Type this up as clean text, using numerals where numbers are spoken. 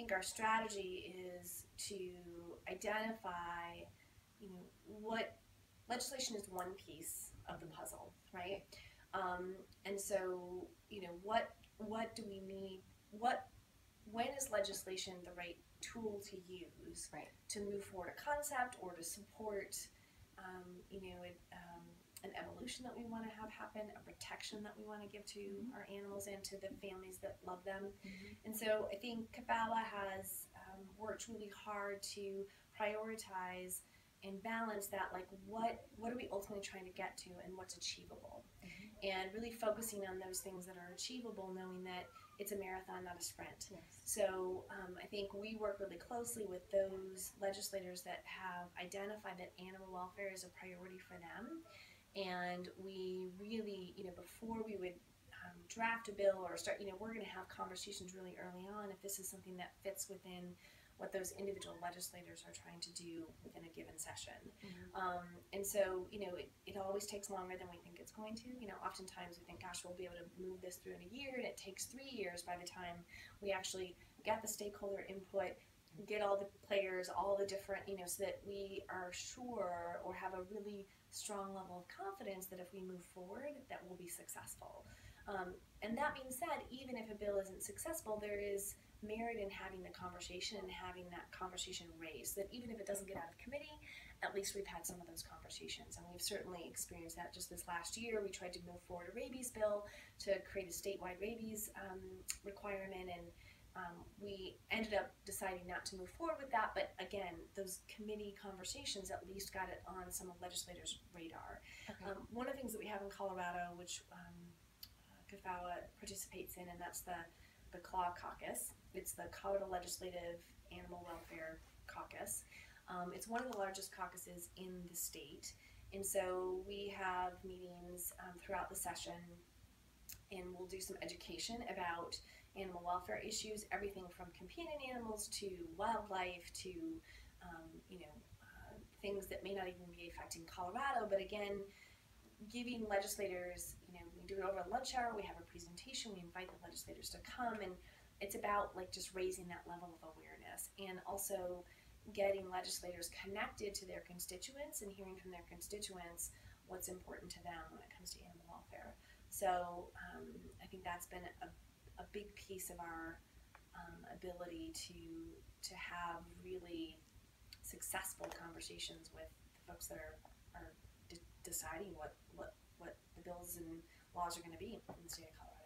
think our strategy is to identify, what legislation is one piece of the puzzle, right? And so, what do we need? When is legislation the right tool to use Right. to move forward a concept or to support, an evolution that we want to have happen, a protection that we want to give to our animals and to the families that love them. And so I think CAFALA has worked really hard to prioritize and balance that, like what are we ultimately trying to get to and what's achievable, and really focusing on those things that are achievable, knowing that it's a marathon, not a sprint. Yes. So I think we work really closely with those legislators that have identified that animal welfare is a priority for them, and we really, before we would draft a bill or start, we're going to have conversations really early on if this is something that fits within what those individual legislators are trying to do within a given session. And so, it always takes longer than we think it's going to. Oftentimes we think, gosh, we'll be able to move this through in a year, and it takes 3 years by the time we actually get the stakeholder input, get all the players, all the different, so that we are sure or have a really strong level of confidence that if we move forward, that we'll be successful. And that being said, even if a bill isn't successful, there is merit in having the conversation and having that conversation raised, that even if it doesn't get out of committee, at least we've had some of those conversations. And we've certainly experienced that just this last year. We tried to move forward a rabies bill to create a statewide rabies requirement, and we ended up deciding not to move forward with that. But again, those committee conversations at least got it on some of legislators' radar. Okay. One of the things that we have in Colorado, which CAFALA participates in, and that's the CLAW caucus. It's the Colorado Legislative Animal Welfare Caucus. It's one of the largest caucuses in the state, and so we have meetings throughout the session, and we'll do some education about animal welfare issues, everything from companion animals to wildlife to things that may not even be affecting Colorado, but again, giving legislators, we do it over a lunch hour, we have a presentation, we invite the legislators to come, and it's about like just raising that level of awareness, and also getting legislators connected to their constituents and hearing from their constituents what's important to them when it comes to animal welfare. So I think that's been a big piece of our ability to have really successful conversations with the folks that are deciding what the bills and laws are going to be in the state of Colorado.